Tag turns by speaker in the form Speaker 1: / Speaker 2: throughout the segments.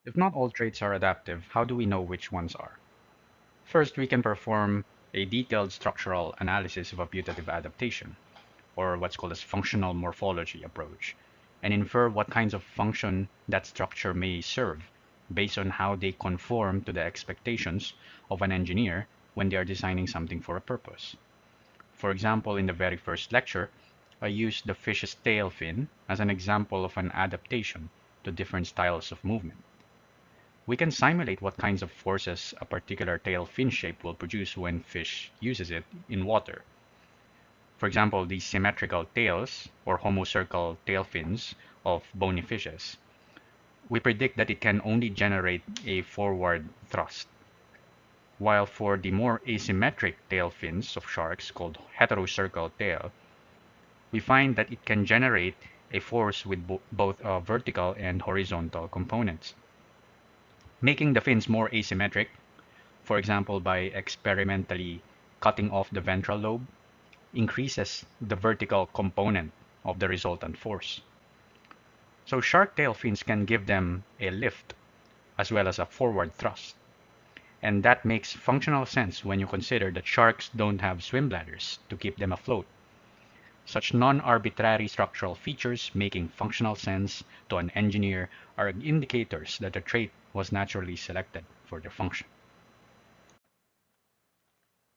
Speaker 1: If not all traits are adaptive, how do we know which ones are? First, we can perform a detailed structural analysis of a putative adaptation, or what's called as functional morphology approach, and infer what kinds of function that structure may serve based on how they conform to the expectations of an engineer when they are designing something for a purpose. For example, in the very first lecture, I used the fish's tail fin as an example of an adaptation to different styles of movement. We can simulate what kinds of forces a particular tail fin shape will produce when fish uses it in water. For example, the symmetrical tails or homocercal tail fins of bony fishes. We predict that it can only generate a forward thrust, while for the more asymmetric tail fins of sharks called heterocercal tail, we find that it can generate a force with both vertical and horizontal components, making the fins more asymmetric, for example, by experimentally cutting off the ventral lobe, increases the vertical component of the resultant force. So shark tail fins can give them a lift as well as a forward thrust. And that makes functional sense when you consider that sharks don't have swim bladders to keep them afloat. Such non-arbitrary structural features making functional sense to an engineer are indicators that a trait was naturally selected for their function.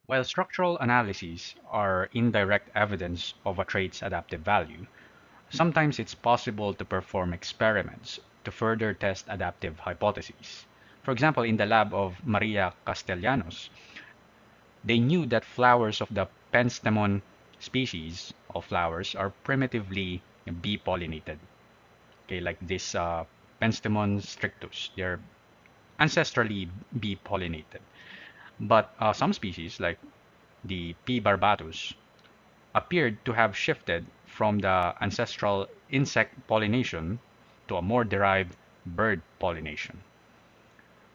Speaker 1: While structural analyses are indirect evidence of a trait's adaptive value, sometimes it's possible to perform experiments to further test adaptive hypotheses. For example, in the lab of Maria Castellanos, they knew that flowers of the penstemon species of flowers are primitively bee pollinated. Okay, like this Penstemon strictus, they're ancestrally bee pollinated. But some species, like the P. barbatus, appeared to have shifted from the ancestral insect pollination to a more derived bird pollination.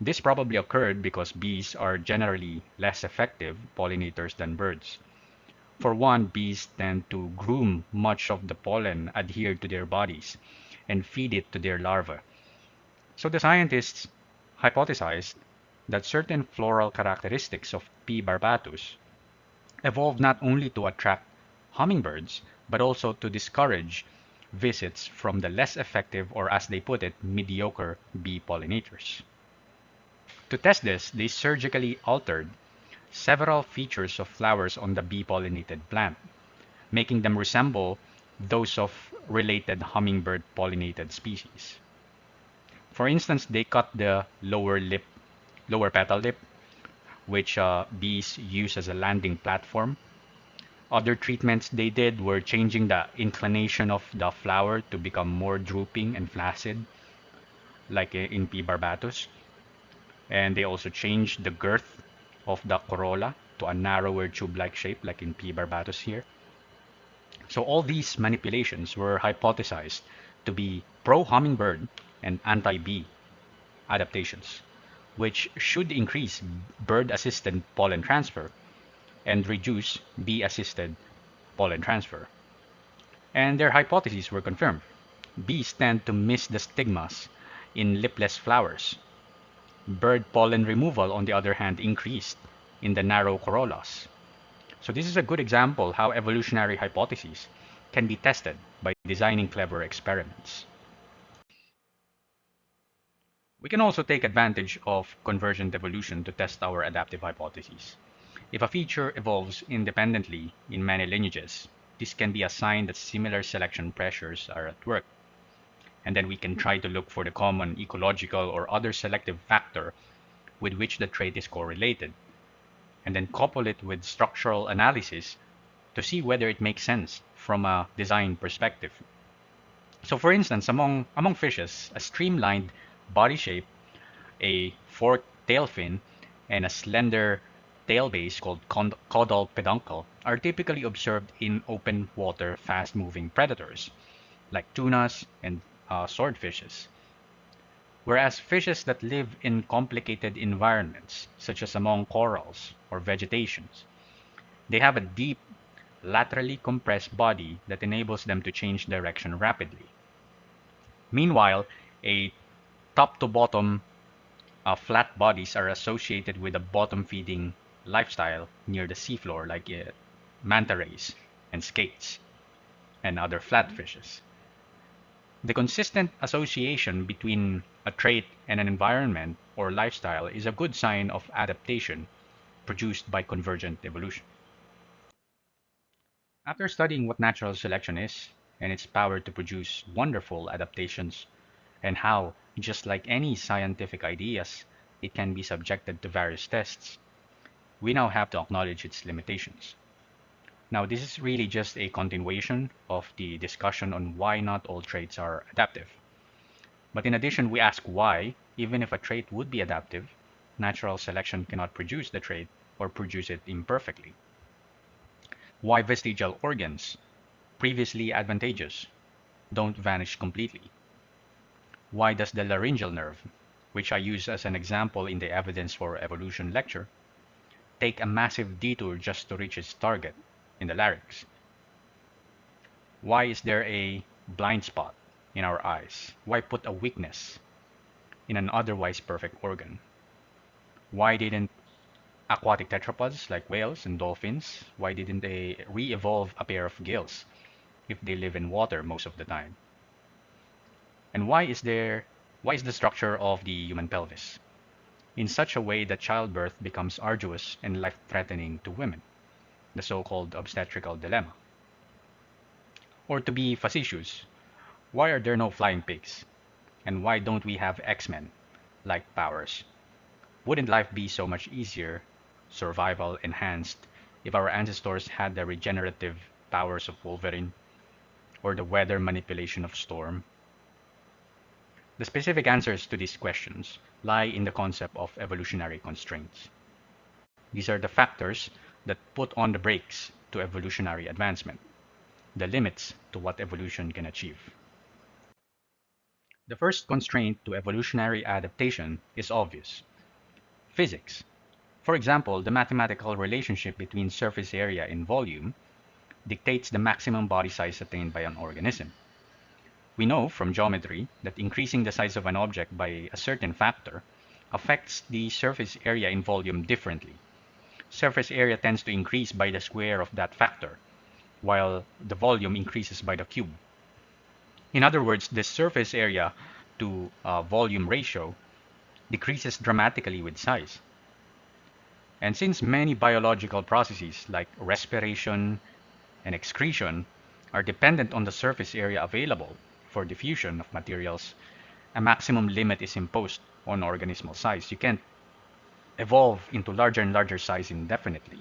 Speaker 1: This probably occurred because bees are generally less effective pollinators than birds. For one, bees tend to groom much of the pollen adhered to their bodies and feed it to their larvae. So the scientists hypothesized that certain floral characteristics of P. barbatus evolved not only to attract hummingbirds, but also to discourage visits from the less effective, or as they put it, mediocre bee pollinators. To test this, they surgically altered several features of flowers on the bee-pollinated plant, making them resemble those of related hummingbird-pollinated species. For instance, they cut the lower petal lip, which bees use as a landing platform. Other treatments they did were changing the inclination of the flower to become more drooping and flaccid, like in P. barbatus. And they also changed the girth of the corolla to a narrower tube-like shape, like in P. barbatus here. So all these manipulations were hypothesized to be pro-hummingbird and anti-bee adaptations, which should increase bird-assisted pollen transfer and reduce bee-assisted pollen transfer. And their hypotheses were confirmed. Bees tend to miss the stigmas in lipless flowers. Bird pollen removal, on the other hand, increased in the narrow corollas. So this is a good example how evolutionary hypotheses can be tested by designing clever experiments. We can also take advantage of convergent evolution to test our adaptive hypotheses. If a feature evolves independently in many lineages, this can be a sign that similar selection pressures are at work. And then we can try to look for the common ecological or other selective factor with which the trait is correlated, and then couple it with structural analysis to see whether it makes sense from a design perspective. So for instance, among fishes, a streamlined body shape, a forked tail fin, and a slender tail base called caudal peduncle are typically observed in open water fast-moving predators like tunas and swordfishes. Whereas fishes that live in complicated environments, such as among corals or vegetations, they have a deep, laterally compressed body that enables them to change direction rapidly. Meanwhile, a Top to bottom, flat bodies are associated with a bottom-feeding lifestyle near the seafloor, like manta rays and skates and other flatfishes. The consistent association between a trait and an environment or lifestyle is a good sign of adaptation produced by convergent evolution. After studying what natural selection is and its power to produce wonderful adaptations, and how, just like any scientific ideas, it can be subjected to various tests, we now have to acknowledge its limitations. Now, this is really just a continuation of the discussion on why not all traits are adaptive. But in addition, we ask why, even if a trait would be adaptive, natural selection cannot produce the trait or produce it imperfectly. Why vestigial organs, previously advantageous, don't vanish completely. Why does the laryngeal nerve, which I use as an example in the Evidence for Evolution lecture, take a massive detour just to reach its target in the larynx? Why is there a blind spot in our eyes? Why put a weakness in an otherwise perfect organ? Why didn't aquatic tetrapods like whales and dolphins, why didn't they re-evolve a pair of gills if they live in water most of the time? And why is the structure of the human pelvis in such a way that childbirth becomes arduous and life-threatening to women, the so-called obstetrical dilemma? Or to be facetious, why are there no flying pigs? And why don't we have X-Men like powers? Wouldn't life be so much easier, survival enhanced, if our ancestors had the regenerative powers of Wolverine or the weather manipulation of Storm? The specific answers to these questions lie in the concept of evolutionary constraints. These are the factors that put on the brakes to evolutionary advancement, the limits to what evolution can achieve. The first constraint to evolutionary adaptation is obvious: physics. For example, the mathematical relationship between surface area and volume dictates the maximum body size attained by an organism. We know from geometry that increasing the size of an object by a certain factor affects the surface area in volume differently. Surface area tends to increase by the square of that factor, while the volume increases by the cube. In other words, the surface area to volume ratio decreases dramatically with size. And since many biological processes like respiration and excretion are dependent on the surface area available for diffusion of materials, a maximum limit is imposed on organismal size. You can't evolve into larger and larger size indefinitely.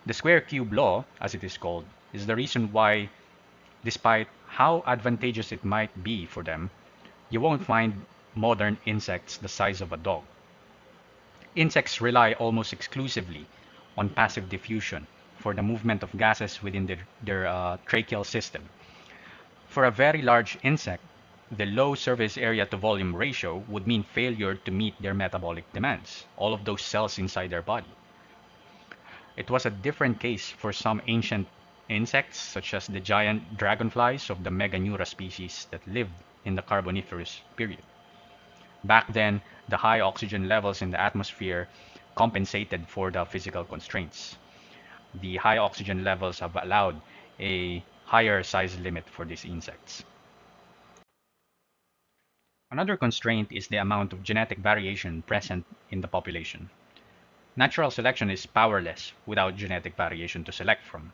Speaker 1: The square cube law, as it is called, is the reason why, despite how advantageous it might be for them, you won't find modern insects the size of a dog. Insects rely almost exclusively on passive diffusion for the movement of gases within their tracheal system. For a very large insect, the low surface area to volume ratio would mean failure to meet their metabolic demands, all of those cells inside their body. It was a different case for some ancient insects, such as the giant dragonflies of the Meganeura species that lived in the Carboniferous period. Back then, the high oxygen levels in the atmosphere compensated for the physical constraints. The high oxygen levels have allowed a higher size limit for these insects. Another constraint is the amount of genetic variation present in the population. Natural selection is powerless without genetic variation to select from.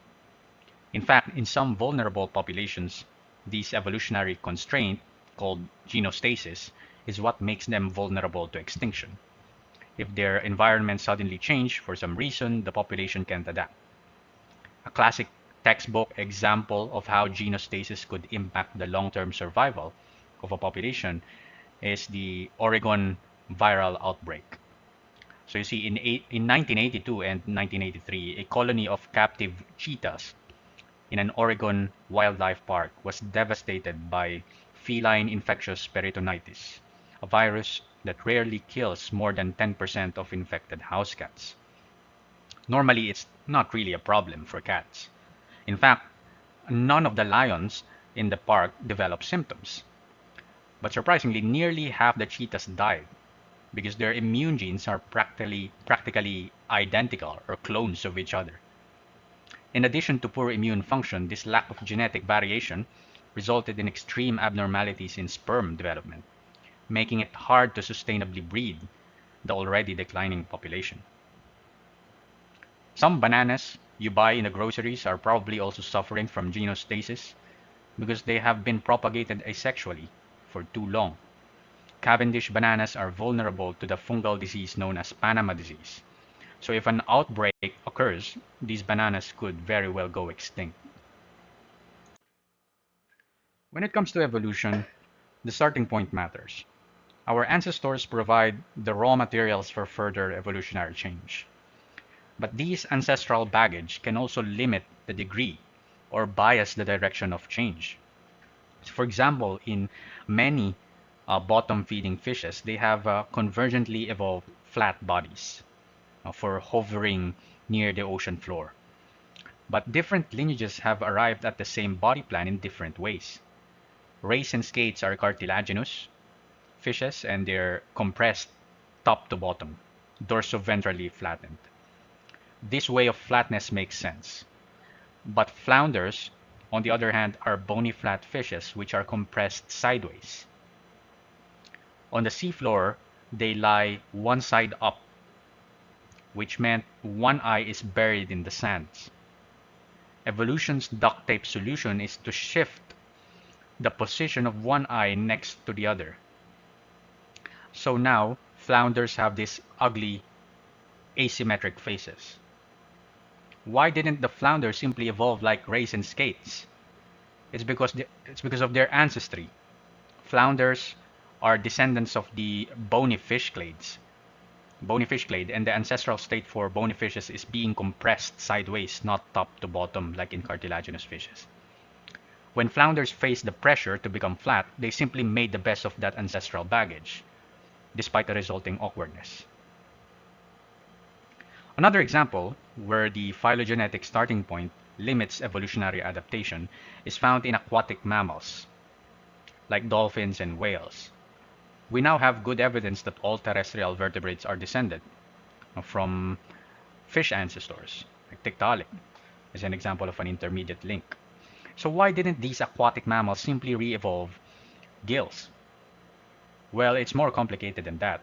Speaker 1: In fact, in some vulnerable populations, this evolutionary constraint, called genostasis, is what makes them vulnerable to extinction. If their environment suddenly change for some reason, the population can't adapt. A classic textbook example of how genostasis could impact the long-term survival of a population is the Oregon viral outbreak. So you see, in 1982 and 1983, a colony of captive cheetahs in an Oregon wildlife park was devastated by feline infectious peritonitis, a virus that rarely kills more than 10% of infected house cats. Normally, it's not really a problem for cats. In fact, none of the lions in the park develop symptoms. But surprisingly, nearly half the cheetahs died because their immune genes are practically identical or clones of each other. In addition to poor immune function, this lack of genetic variation resulted in extreme abnormalities in sperm development, making it hard to sustainably breed the already declining population. Some bananas you buy in the groceries are probably also suffering from genostasis because they have been propagated asexually for too long. Cavendish bananas are vulnerable to the fungal disease known as Panama disease. So if an outbreak occurs, these bananas could very well go extinct. When it comes to evolution, the starting point matters. Our ancestors provide the raw materials for further evolutionary change. But these ancestral baggage can also limit the degree or bias the direction of change. For example, in many bottom-feeding fishes, they have convergently evolved flat bodies for hovering near the ocean floor. But different lineages have arrived at the same body plan in different ways. Rays and skates are cartilaginous fishes and they're compressed top to bottom, dorsoventrally flattened. This way of flatness makes sense. But flounders, on the other hand, are bony flat fishes which are compressed sideways. On the seafloor, they lie one side up, which meant one eye is buried in the sands. Evolution's duct tape solution is to shift the position of one eye next to the other. So now, flounders have these ugly asymmetric faces. Why didn't the flounder simply evolve like rays and skates? It's because of their ancestry. Flounders are descendants of the bony fish clade, and the ancestral state for bony fishes is being compressed sideways, not top to bottom like in cartilaginous fishes. When flounders faced the pressure to become flat, they simply made the best of that ancestral baggage, despite the resulting awkwardness. Another example where the phylogenetic starting point limits evolutionary adaptation is found in aquatic mammals, like dolphins and whales. We now have good evidence that all terrestrial vertebrates are descended from fish ancestors, like Tiktaalik is an example of an intermediate link. So why didn't these aquatic mammals simply re-evolve gills? Well, it's more complicated than that.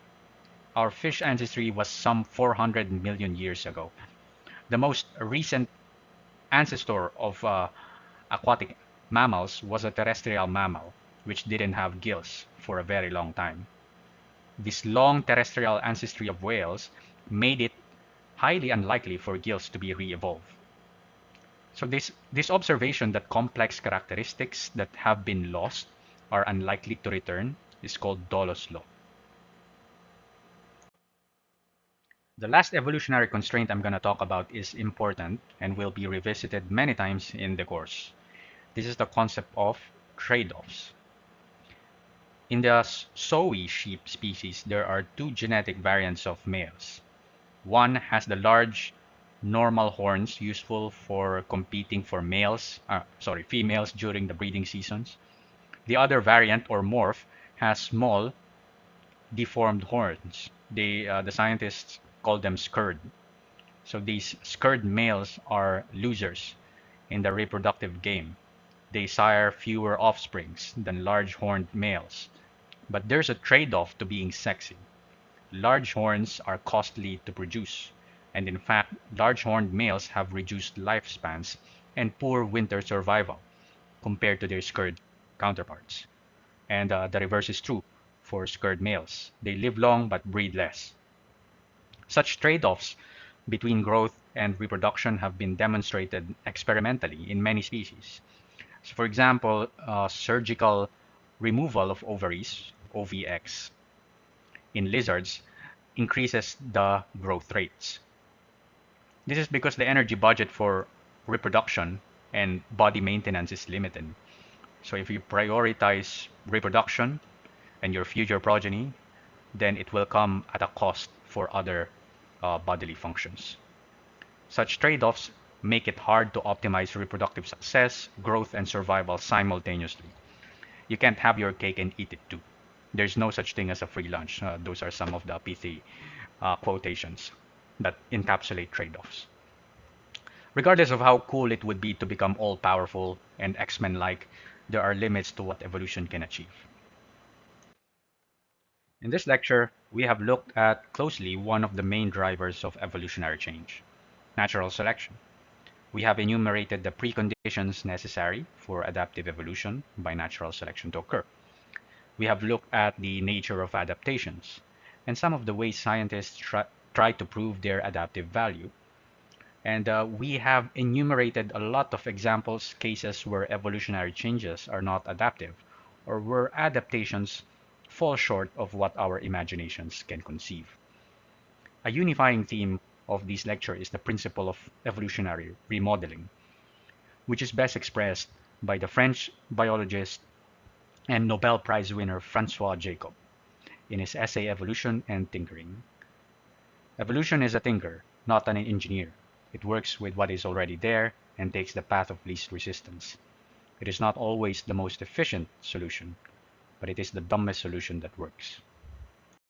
Speaker 1: Our fish ancestry was some 400 million years ago. The most recent ancestor of aquatic mammals was a terrestrial mammal, which didn't have gills for a very long time. This long terrestrial ancestry of whales made it highly unlikely for gills to be re-evolved. So this observation that complex characteristics that have been lost are unlikely to return is called Dollo's law. The last evolutionary constraint I'm going to talk about is important and will be revisited many times in the course. This is the concept of trade-offs. In the Sowi sheep species, there are two genetic variants of males. One has the large normal horns useful for competing for females during the breeding seasons. The other variant or morph has small deformed horns. The scientists call them scurd. So these scurd males are losers in the reproductive game. They sire fewer offsprings than large horned males. But there's a trade-off to being sexy. Large horns are costly to produce, and in fact, large horned males have reduced lifespans and poor winter survival compared to their scurd counterparts. And the reverse is true for scurd males. They live long but breed less. Such trade-offs between growth and reproduction have been demonstrated experimentally in many species. So for example, surgical removal of ovaries, OVX, in lizards increases the growth rates. This is because the energy budget for reproduction and body maintenance is limited. So if you prioritize reproduction and your future progeny, then it will come at a cost for other bodily functions. Such trade-offs make it hard to optimize reproductive success, growth, and survival simultaneously. You can't have your cake and eat it too. There's no such thing as a free lunch. Those are some of the pithy quotations that encapsulate trade-offs. Regardless of how cool it would be to become all-powerful and X-Men-like, there are limits to what evolution can achieve. In this lecture, we have looked at closely one of the main drivers of evolutionary change, natural selection. We have enumerated the preconditions necessary for adaptive evolution by natural selection to occur. We have looked at the nature of adaptations and some of the ways scientists try to prove their adaptive value. And we have enumerated a lot of examples, cases where evolutionary changes are not adaptive or where adaptations fall short of what our imaginations can conceive. A unifying theme of this lecture is the principle of evolutionary remodeling, which is best expressed by the French biologist and Nobel Prize winner Francois Jacob in his essay Evolution and Tinkering. Evolution is a thinker, not an engineer. It works with what is already there and takes the path of least resistance. It is not always the most efficient solution, but it is the dumbest solution that works.